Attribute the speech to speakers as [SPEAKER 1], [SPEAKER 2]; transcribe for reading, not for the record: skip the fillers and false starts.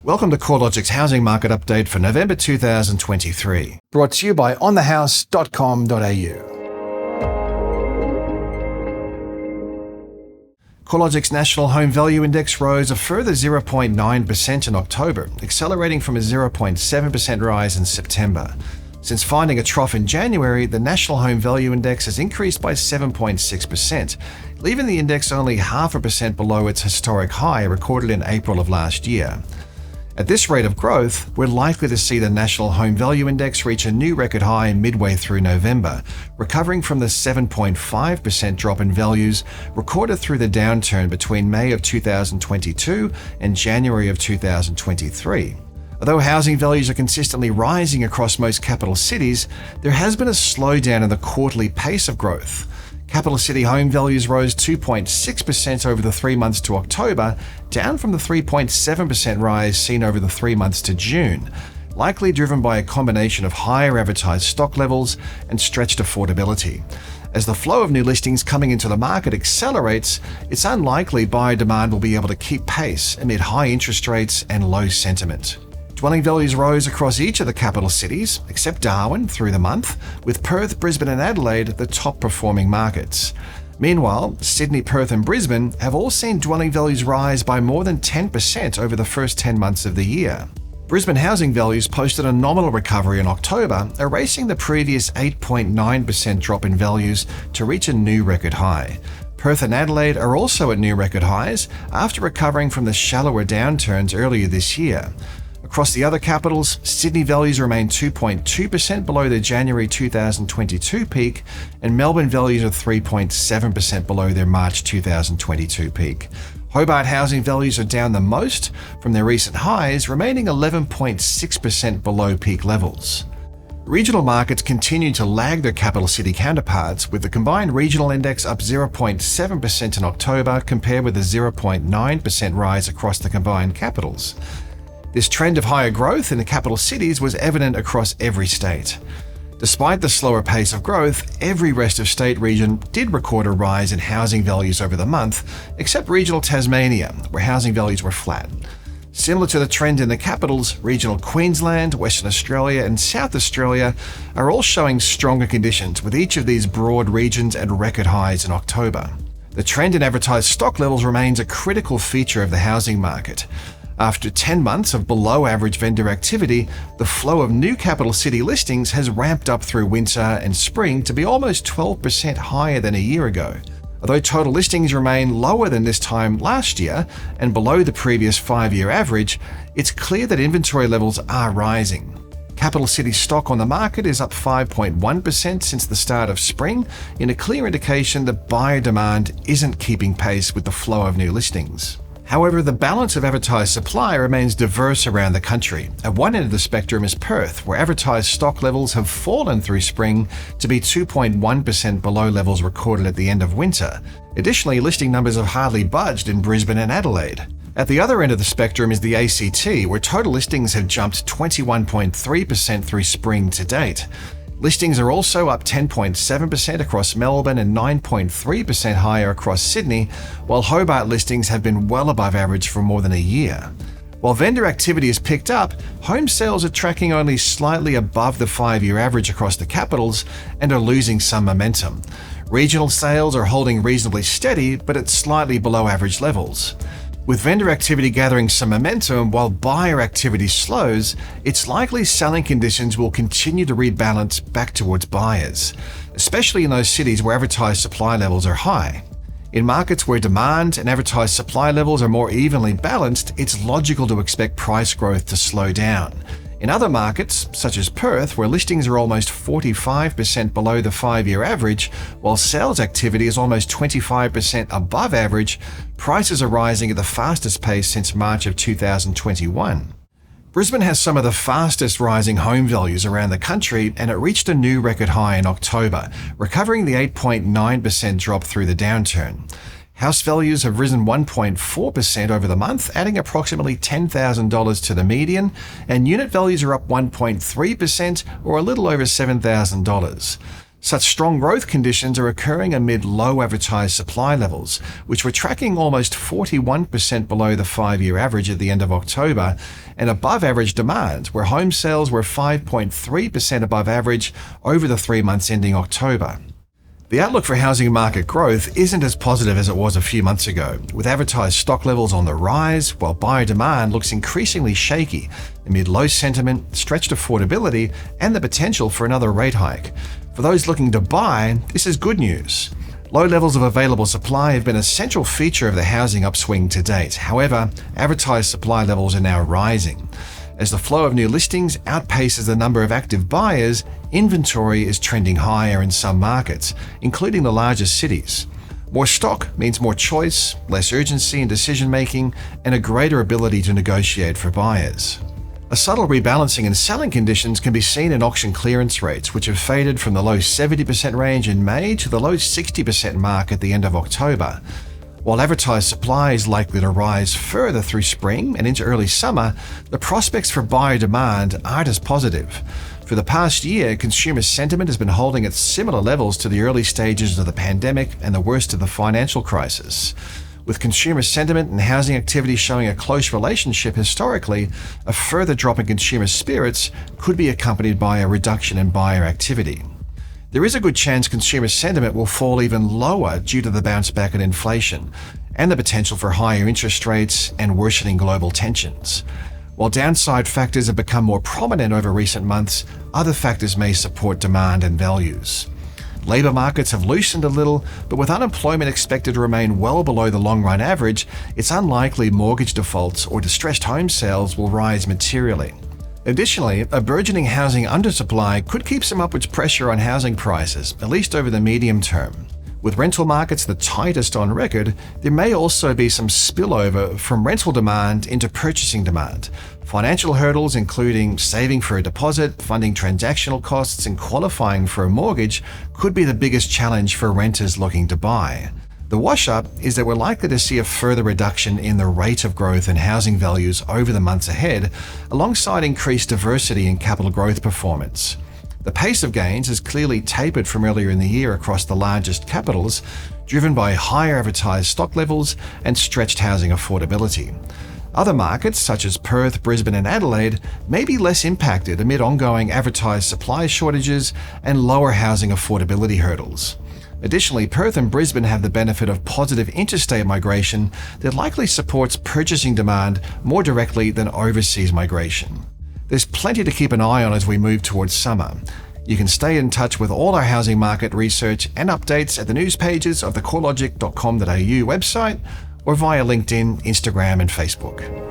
[SPEAKER 1] Welcome to CoreLogic's housing market update for November 2023, brought to you by onthehouse.com.au. CoreLogic's National Home Value Index rose a further 0.9% in October, accelerating from a 0.7% rise in September. Since finding a trough in January, the National Home Value Index has increased by 7.6%, leaving the index only 0.5% below its historic high recorded in April of last year. At this rate of growth, we're likely to see the National Home Value Index reach a new record high midway through November, recovering from the 7.5% drop in values recorded through the downturn between May of 2022 and January of 2023. Although housing values are consistently rising across most capital cities, there has been a slowdown in the quarterly pace of growth. Capital city home values rose 2.6% over the 3 months to October, down from the 3.7% rise seen over the 3 months to June, likely driven by a combination of higher advertised stock levels and stretched affordability. As the flow of new listings coming into the market accelerates, it's unlikely buyer demand will be able to keep pace amid high interest rates and low sentiment. Dwelling values rose across each of the capital cities, except Darwin, through the month, with Perth, Brisbane and Adelaide the top performing markets. Meanwhile, Sydney, Perth and Brisbane have all seen dwelling values rise by more than 10% over the first 10 months of the year. Brisbane housing values posted a nominal recovery in October, erasing the previous 8.9% drop in values to reach a new record high. Perth and Adelaide are also at new record highs after recovering from the shallower downturns earlier this year. Across the other capitals, Sydney values remain 2.2% below their January 2022 peak, and Melbourne values are 3.7% below their March 2022 peak. Hobart housing values are down the most from their recent highs, remaining 11.6% below peak levels. Regional markets continue to lag their capital city counterparts, with the combined regional index up 0.7% in October compared with a 0.9% rise across the combined capitals. This trend of higher growth in the capital cities was evident across every state. Despite the slower pace of growth, every rest of state region did record a rise in housing values over the month, except regional Tasmania, where housing values were flat. Similar to the trend in the capitals, regional Queensland, Western Australia and South Australia are all showing stronger conditions, with each of these broad regions at record highs in October. The trend in advertised stock levels remains a critical feature of the housing market. After 10 months of below-average vendor activity, the flow of new capital city listings has ramped up through winter and spring to be almost 12% higher than a year ago. Although total listings remain lower than this time last year and below the previous 5-year average, it's clear that inventory levels are rising. Capital city stock on the market is up 5.1% since the start of spring, in a clear indication that buyer demand isn't keeping pace with the flow of new listings. However, the balance of advertised supply remains diverse around the country. At one end of the spectrum is Perth, where advertised stock levels have fallen through spring to be 2.1% below levels recorded at the end of winter. Additionally, listing numbers have hardly budged in Brisbane and Adelaide. At the other end of the spectrum is the ACT, where total listings have jumped 21.3% through spring to date. Listings are also up 10.7% across Melbourne and 9.3% higher across Sydney, while Hobart listings have been well above average for more than a year. While vendor activity has picked up, home sales are tracking only slightly above the 5-year average across the capitals and are losing some momentum. Regional sales are holding reasonably steady, but at slightly below average levels. With vendor activity gathering some momentum while buyer activity slows, it's likely selling conditions will continue to rebalance back towards buyers, especially in those cities where advertised supply levels are high. In markets where demand and advertised supply levels are more evenly balanced, it's logical to expect price growth to slow down. In other markets, such as Perth, where listings are almost 45% below the 5-year average, while sales activity is almost 25% above average, prices are rising at the fastest pace since March of 2021. Brisbane has some of the fastest rising home values around the country, and it reached a new record high in October, recovering the 8.9% drop through the downturn. House values have risen 1.4% over the month, adding approximately $10,000 to the median, and unit values are up 1.3% or a little over $7,000. Such strong growth conditions are occurring amid low advertised supply levels, which were tracking almost 41% below the 5-year average at the end of October, and above average demand, where home sales were 5.3% above average over the 3 months ending October. The outlook for housing market growth isn't as positive as it was a few months ago, with advertised stock levels on the rise, while buyer demand looks increasingly shaky amid low sentiment, stretched affordability, and the potential for another rate hike. For those looking to buy, this is good news. Low levels of available supply have been a central feature of the housing upswing to date. However, advertised supply levels are now rising. As the flow of new listings outpaces the number of active buyers, inventory is trending higher in some markets, including the largest cities. More stock means more choice, less urgency in decision-making, and a greater ability to negotiate for buyers. A subtle rebalancing in selling conditions can be seen in auction clearance rates, which have faded from the low 70% range in May to the low 60% mark at the end of October. While advertised supply is likely to rise further through spring and into early summer, the prospects for buyer demand aren't as positive. For the past year, consumer sentiment has been holding at similar levels to the early stages of the pandemic and the worst of the financial crisis. With consumer sentiment and housing activity showing a close relationship historically, a further drop in consumer spirits could be accompanied by a reduction in buyer activity. There is a good chance consumer sentiment will fall even lower due to the bounce back in inflation and the potential for higher interest rates and worsening global tensions. While downside factors have become more prominent over recent months, other factors may support demand and values. Labour markets have loosened a little, but with unemployment expected to remain well below the long-run average, it's unlikely mortgage defaults or distressed home sales will rise materially. Additionally, a burgeoning housing undersupply could keep some upwards pressure on housing prices, at least over the medium term. With rental markets the tightest on record, there may also be some spillover from rental demand into purchasing demand. Financial hurdles, including saving for a deposit, funding transactional costs, and qualifying for a mortgage, could be the biggest challenge for renters looking to buy. The wash-up is that we're likely to see a further reduction in the rate of growth in housing values over the months ahead, alongside increased diversity in capital growth performance. The pace of gains has clearly tapered from earlier in the year across the largest capitals, driven by higher advertised stock levels and stretched housing affordability. Other markets, such as Perth, Brisbane, and Adelaide, may be less impacted amid ongoing advertised supply shortages and lower housing affordability hurdles. Additionally, Perth and Brisbane have the benefit of positive interstate migration that likely supports purchasing demand more directly than overseas migration. There's plenty to keep an eye on as we move towards summer. You can stay in touch with all our housing market research and updates at the news pages of the CoreLogic.com.au website or via LinkedIn, Instagram, and Facebook.